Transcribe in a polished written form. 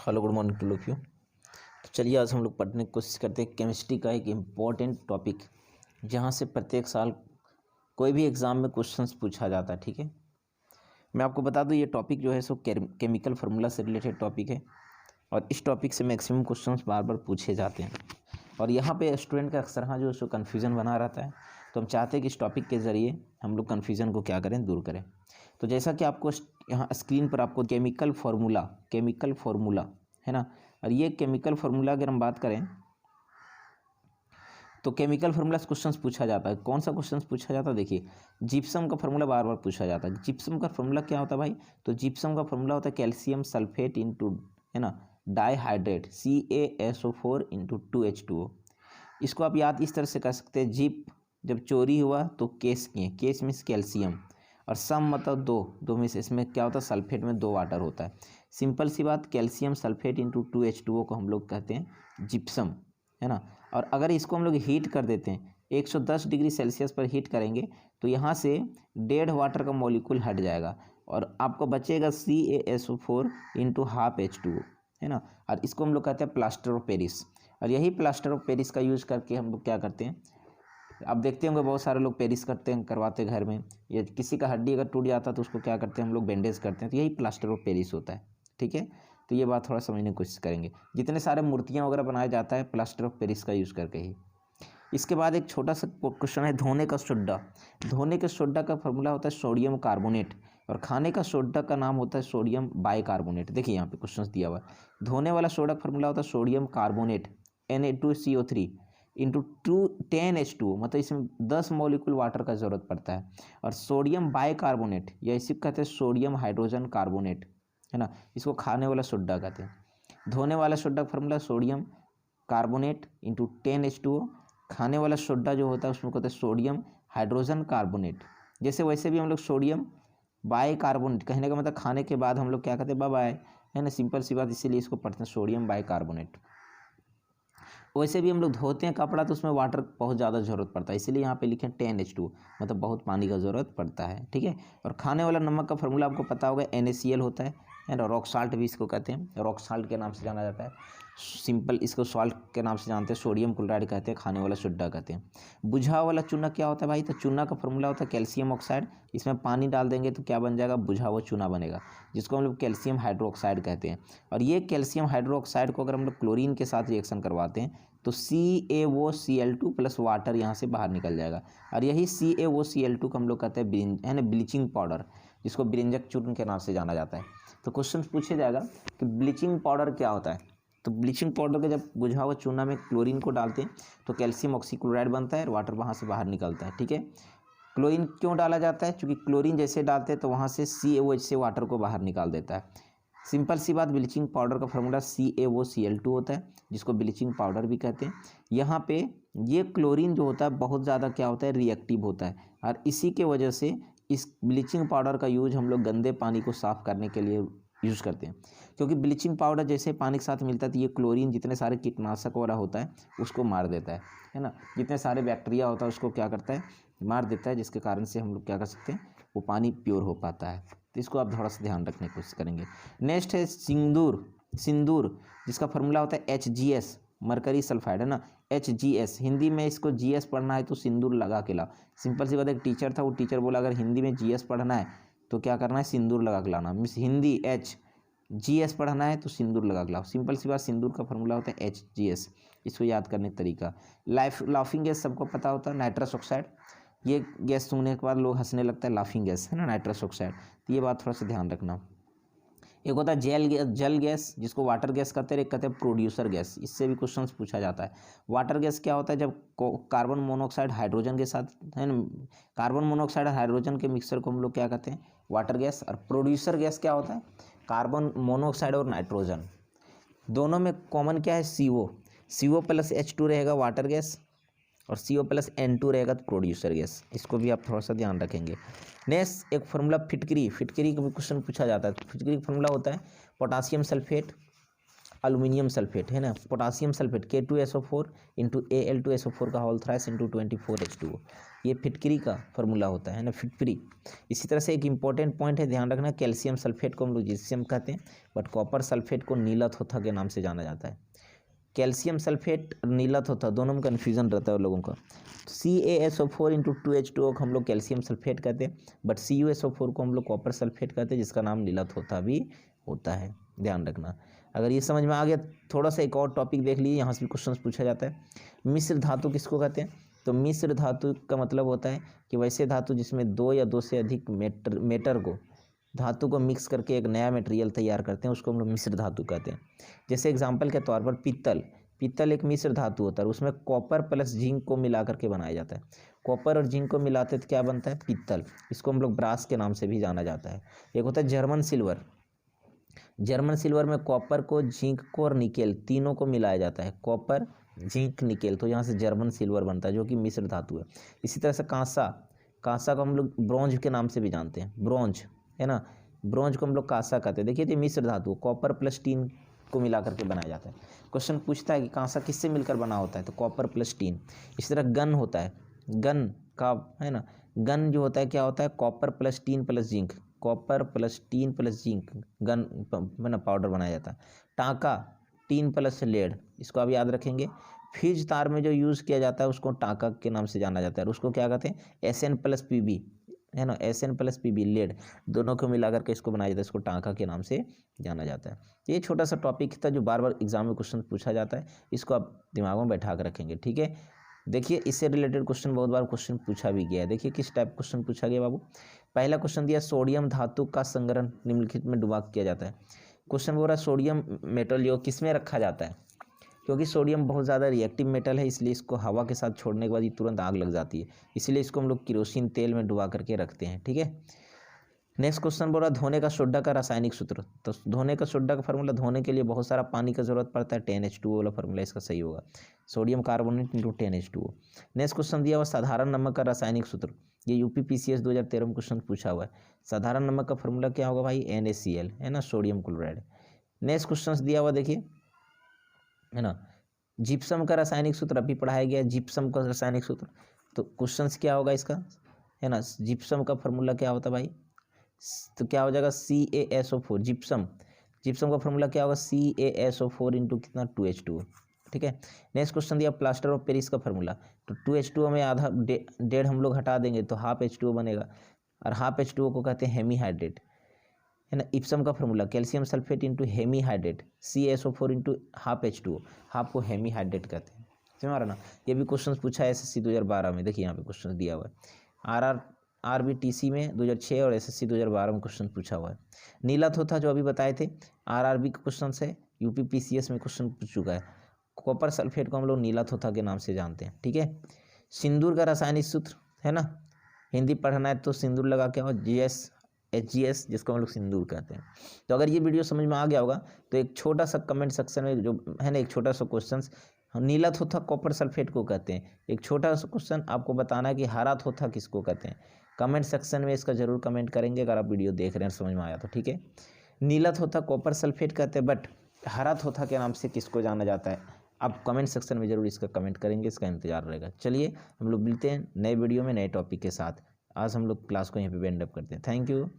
Hello good morning two of you. तो चलिए आज हम लोग पढ़ने की कोशिश करते हैं केमिस्ट्री का एक इम्पॉर्टेंट टॉपिक, जहाँ से प्रत्येक साल कोई भी एग्ज़ाम में क्वेश्चंस पूछा जाता है। ठीक है, मैं आपको बता दूँ ये टॉपिक जो है सो केमिकल फार्मूला से रिलेटेड टॉपिक है और इस टॉपिक से मैक्सिमम क्वेश्चंस बार बार पूछे जाते हैं और यहाँ पे स्टूडेंट का अक्सर हाँ जो सो कन्फ्यूज़न बना रहता है। तो हम चाहते हैं कि इस टॉपिक के ज़रिए हम लोग कन्फ्यूज़न को क्या करें, दूर करें। तो जैसा कि आपको यहाँ स्क्रीन पर आपको केमिकल फार्मूला है ना, और ये केमिकल फार्मूला अगर हम बात करें तो केमिकल फार्मूला से क्वेश्चंस पूछा जाता है। कौन सा क्वेश्चंस पूछा जाता है? देखिए, जिप्सम का फार्मूला बार बार पूछा जाता है। जिप्सम का फार्मूला क्या होता है भाई? तो जिप्सम का फार्मूला होता है कैल्शियम सल्फेट इंटू, है ना, डाईहाइड्रेट CaSO4 इंटू 2H2O। इसको आप याद इस तरह से कर सकते हैं, जिप जब चोरी हुआ तो केस किए, केस मीन्स कैल्शियम, और सम मतलब दो में से इसमें क्या होता है, सल्फेट में 2 वाटर होता है। सिंपल सी बात, कैल्शियम सल्फेट इंटू 2H2O को हम लोग कहते हैं जिप्सम, है ना। और अगर इसको हम लोग हीट कर देते हैं 110 डिग्री सेल्सियस पर हीट करेंगे तो यहाँ से 1.5 वाटर का मॉलिक्यूल हट जाएगा और आपको बचेगा CaSO4 इंटू हाफ H2O, है ना। और इसको हम लोग कहते हैं प्लास्टर ऑफ पेरिस, और यही प्लास्टर ऑफ पेरिस का यूज़ करके हम लोग क्या करते हैं, आप देखते होंगे बहुत सारे लोग पेरिस करवाते हैं घर में, या किसी का हड्डी अगर टूट जाता है तो उसको क्या करते हैं हम लोग, बैंडेज करते हैं। तो यही प्लास्टर ऑफ पेरिस होता है। ठीक है, तो ये बात थोड़ा समझने की कोशिश करेंगे। जितने सारे मूर्तियाँ वगैरह बनाया जाता है प्लास्टर ऑफ पेरिस का यूज़ करके ही। इसके बाद एक छोटा सा क्वेश्चन है, धोने का सोडा। धोने के सोडा का फॉर्मूला होता है सोडियम कार्बोनेट, और खाने का सोडा का नाम होता है सोडियम बाइकार्बोनेट। देखिए यहाँ पे क्वेश्चन दिया हुआ है, धोने वाला सोडा का फॉर्मूला होता है sodium carbonate Na2CO3 into 10H2O, मतलब इसमें 10 मॉलिक्यूल वाटर का ज़रूरत पड़ता है। और सोडियम बाइकार्बोनेट या इसी को कहते हैं सोडियम हाइड्रोजन कार्बोनेट, है ना, इसको खाने वाला सोडा कहते हैं। धोने वाला सोडा का formula sodium carbonate into 10H2O, खाने वाला सोडा जो होता है उसमें कहते हैं सोडियम हाइड्रोजन कार्बोनेट। जैसे वैसे भी हम लोग सोडियम बाइकार्बोनेट, कहने का मतलब खाने के बाद हम लोग क्या कहते हैं, बाय बाय, है ना, सिंपल सी बात, इसीलिए इसको पढ़ते हैं सोडियम बाइकार्बोनेट। वैसे भी हम लोग धोते हैं कपड़ा तो उसमें वाटर बहुत ज़्यादा ज़रूरत पड़ता है, इसीलिए यहाँ पे लिखे 10H2, मतलब बहुत पानी का ज़रूरत पड़ता है। ठीक है, और खाने वाला नमक का फॉर्मूला आपको पता होगा NaCl होता है ना, रॉक साल्ट भी इसको कहते हैं, रॉक साल्ट के नाम से जाना जाता है। सिंपल इसको सॉल्ट के नाम से जानते हैं, सोडियम क्लोराइड कहते हैं, खाने वाला सोडा कहते हैं। बुझा वाला चूना क्या होता है भाई? तो चूना का फॉर्मूला होता है कैल्शियम ऑक्साइड, इसमें पानी डाल देंगे तो क्या बन जाएगा, बुझा हुआ चूना बनेगा, जिसको हम लोग कैल्शियम हाइड्रोक्साइड कहते हैं। और ये कैल्शियम हाइड्रोक्साइड को अगर हम लोग क्लोरीन के साथ रिएक्शन करवाते हैं तो CaOCl2 प्लस वाटर यहाँ से बाहर निकल जाएगा, और यही CaOCl2 को हम लोग कहते हैं है ना, ब्लीचिंग पाउडर, जिसको ब्रिंजक चूर्ण के नाम से जाना जाता है। तो क्वेश्चन पूछे जाएगा कि ब्लीचिंग पाउडर क्या होता है? तो ब्लीचिंग पाउडर का जब बुझा हुआ चूना में क्लोरीन को डालते हैं तो कैल्शियम ऑक्सीक्लोराइड बनता है और वाटर वहाँ से बाहर निकलता है। ठीक है, क्लोरीन क्यों डाला जाता है? क्योंकि क्लोरीन जैसे डालते हैं तो वहाँ से CaOH से वाटर को बाहर निकाल देता है। सिंपल सी बात, ब्लीचिंग पाउडर का फॉर्मूला CaOCl2 होता है, जिसको ब्लीचिंग पाउडर भी कहते हैं। यहाँ पे ये क्लोरीन जो होता है बहुत ज़्यादा क्या होता है, रिएक्टिव होता है, और इसी के वजह से इस ब्लीचिंग पाउडर का यूज हम लोग गंदे पानी को साफ़ करने के लिए यूज़ करते हैं। क्योंकि ब्लीचिंग पाउडर जैसे पानी के साथ मिलता है तो ये क्लोरीन जितने सारे कीटनाशक वगैरह होता है उसको मार देता है ना, जितने सारे बैक्टीरिया होता है उसको क्या करता है, मार देता है, जिसके कारण से हम लोग क्या कर सकते हैं, वो पानी प्योर हो पाता है। तो इसको आप थोड़ा सा ध्यान रखने की कोशिश करेंगे। नेक्स्ट है सिंदूर, जिसका फॉर्मूला होता है HGS, मरकरी सल्फाइड, है ना, HGS। हिंदी में इसको GS पढ़ना है तो सिंदूर लगा के ला। सिंपल सी बात, एक टीचर था, वो टीचर बोला अगर हिंदी में GS पढ़ना है तो क्या करना है, सिंदूर लगा के लाना। मीन्स हिंदी GS पढ़ना है तो सिंदूर लगा के लाओ। सिंपल सी बात, सिंदूर का फॉर्मूला होता है HGS। इसको याद करने का तरीका, लाफिंग गैस सबको पता होता है, नाइट्रस ऑक्साइड। ये गैस सुनने के बाद लोग हंसने लगता है, लाफिंग गैस, है ना, नाइट्रस ऑक्साइड। तो ये बात थोड़ा सा ध्यान रखना। एक होता है जल गैस, जिसको वाटर गैस कहते हैं, एक कहते हैं प्रोड्यूसर गैस। इससे भी क्वेश्चंस पूछा जाता है। वाटर गैस क्या होता है? जब कार्बन मोनोऑक्साइड हाइड्रोजन के साथ, है ना, कार्बन मोनोऑक्साइड हाइड्रोजन के मिक्सर को हम लोग क्या कहते हैं, वाटर गैस। और प्रोड्यूसर गैस क्या होता है? कार्बन मोनोऑक्साइड और नाइट्रोजन दोनों में कॉमन क्या है, CO प्लस H2 रहेगा वाटर गैस, और CO प्लस N2 रहेगा तो प्रोड्यूसर गैस। इसको भी आप थोड़ा सा ध्यान रखेंगे। नेक्स्ट एक फॉर्मूला फिटकरी का भी क्वेश्चन पूछा जाता है। फिटकरी का फॉर्मूला होता है पोटासियम सल्फेट अल्यूमिनियम सल्फेट है ना, potassium sulphate K2SO4 into Al2SO4 का होल थ्राइस इंटू 24H2O, ये फिटकरी का फार्मूला होता है ना, फिटकरी। इसी तरह से एक इंपॉर्टेंट पॉइंट है, ध्यान रखना, कैल्शियम सल्फेट को हम लोग जिप्सम कहते हैं, बट कॉपर सल्फेट को नीला थोथा के नाम से जाना जाता है। कैल्शियम सल्फेट नीला थोथा दोनों में कन्फ्यूजन रहता है लोगों का। CaSO4 इंटू 2H2O को हम लोग कैल्शियम सल्फेट कहते हैं, बट CuSO4 को हम लोग कॉपर सल्फेट कहते हैं, जिसका नाम नीला थोथा भी होता है, ध्यान रखना। अगर ये समझ में आ गया, थोड़ा सा एक और टॉपिक देख लीजिए, यहाँ से भी क्वेश्चन पूछा जाता है। मिश्र धातु किसको कहते हैं? तो मिश्र धातु का मतलब होता है कि वैसे धातु जिसमें दो या दो से अधिक मेटर को धातु को मिक्स करके एक नया मटेरियल तैयार करते हैं, उसको हम लोग मिश्र धातु कहते हैं। जैसे एग्जांपल के तौर पर पित्तल एक मिश्र धातु होता है, उसमें कॉपर प्लस जिंक को मिला करके बनाया जाता है। कॉपर और जिंक को मिलाते तो क्या बनता है? पित्तल। इसको हम लोग ब्रास के नाम से भी जाना जाता है। एक होता है जर्मन सिल्वर में कॉपर को, जिंक को और निकेल तीनों को मिलाया जाता है, कॉपर जिंक निकेल, तो यहाँ से जर्मन सिल्वर बनता है, जो कि मिश्र धातु है। इसी तरह से कांसा को हम लोग ब्रॉन्ज के नाम से भी जानते हैं, ब्रॉन्ज है ना, ब्रॉन्ज को हम लोग कांसा कहते हैं। देखिए ये मिश्र धातु कॉपर प्लस टीन को मिला करके बनाया जाता है। क्वेश्चन पूछता है कि कांसा किससे मिलकर बना होता है, तो कॉपर प्लस टीन। इसी तरह गन होता है, गन का है ना, गन जो होता है क्या होता है? Copper plus tin plus zinc, copper plus tin plus zinc gun है ना, पाउडर बनाया जाता है। टाँका टीन प्लस लेड, इसको आप याद रखेंगे। फ्यूज तार में जो यूज़ किया जाता है उसको टाँका के नाम से जाना जाता है, और उसको क्या कहते हैं? SN+PB है ना, SN+PB लेड, दोनों को मिला करके इसको बनाया जाता है, इसको टाँका के नाम से जाना जाता है। ये छोटा सा टॉपिक था जो बार बार एग्जाम में क्वेश्चन पूछा जाता है, इसको आप दिमाग में बैठा कर रखेंगे, ठीक है। देखिए इससे रिलेटेड क्वेश्चन बहुत बार क्वेश्चन पूछा भी गया है। देखिए किस टाइप क्वेश्चन पूछा गया बाबू। पहला क्वेश्चन दिया, सोडियम धातु का संग्रहण निम्नलिखित में डुबा किया जाता है। क्वेश्चन बोल रहा है सोडियम मेटल जो किस में रखा जाता है? क्योंकि सोडियम बहुत ज़्यादा रिएक्टिव मेटल है, इसलिए इसको हवा के साथ छोड़ने के बाद ही तुरंत आग लग जाती है, इसलिए इसको हम लोग केरोसिन तेल में डुबा करके रखते हैं, ठीक है। नेक्स्ट क्वेश्चन बोल रहा है धोने का सोडा का रासायनिक सूत्र। तो धोने का सोडा का फार्मूला, धोने के लिए बहुत सारा पानी का जरूरत पड़ता है, 10H2O वाला फार्मूला इसका सही होगा, sodium carbonate into 10H2O। Next question दिया हुआ साधारण नमक का रासायनिक सूत्र, ये UPPCS 2013 में क्वेश्चन पूछा हुआ है। साधारण नमक का फार्मूला क्या होगा भाई? NaCl है ना, सोडियम क्लोराइड। नेक्स्ट क्वेश्चन दिया हुआ देखिए है ना, जिप्सम का रासायनिक सूत्र अभी पढ़ाया गया, जिप्सम का रासायनिक सूत्र। तो क्वेश्चंस क्या होगा इसका है ना, जिप्सम का फार्मूला क्या होता है भाई? तो क्या हो जाएगा? CaSO4 जिप्सम का फार्मूला क्या होगा? CaSO4 इंटू कितना? 2H2O, ठीक है। नेक्स्ट क्वेश्चन दिया प्लास्टर ऑफ पेरिस का फार्मूला, तो 2H2O में आधा डेढ़ हम लोग हटा देंगे तो हाफ H2O बनेगा, और हाफ H2O को कहते हैं हेमीहाइड्रेट है ना। इप्सम का formula calcium sulphate into hemihydrate, CaSO4 into half H2O, half को हेमीहाइड्रेट कहते हैं, समझ रहा ना। ये भी क्वेश्चन पूछा है SSC 2012 में, देखिए यहाँ पे क्वेश्चन दिया हुआ है। RBTC में 2006 और SSC 2012 में क्वेश्चन पूछा हुआ है। नीला थोथा जो अभी बताए थे, RRB का क्वेश्चन है, UPPCS में क्वेश्चन पूछ चुका है। कॉपर सल्फेट को हम लोग नीला थोथा के नाम से जानते हैं, ठीक है। सिंदूर का रासायनिक सूत्र है ना, हिंदी पढ़ना है तो सिंदूर लगा के आओ, HGS जिसको हम लोग सिंदूर कहते हैं। तो अगर ये वीडियो समझ में आ गया होगा तो एक छोटा सा कमेंट सेक्शन में जो है ना, एक छोटा सा क्वेश्चन, नीला थोथा कॉपर सल्फेट को कहते हैं, एक छोटा सा क्वेश्चन आपको बताना है कि हरा थोथा किसको कहते हैं। कमेंट सेक्शन में इसका जरूर कमेंट करेंगे अगर आप वीडियो देख रहे हैं, समझ में आया तो, ठीक है। नीला थोथा कॉपर सल्फेट कहते हैं, बट हरा थोथा के नाम से किसको जाना जाता है? आप कमेंट सेक्शन में जरूर इसका कमेंट करेंगे, इसका इंतजार रहेगा। चलिए हम लोग मिलते हैं नए वीडियो में नए टॉपिक के साथ। आज हम लोग क्लास को यहीं पे एंड अप करते हैं। Thank you.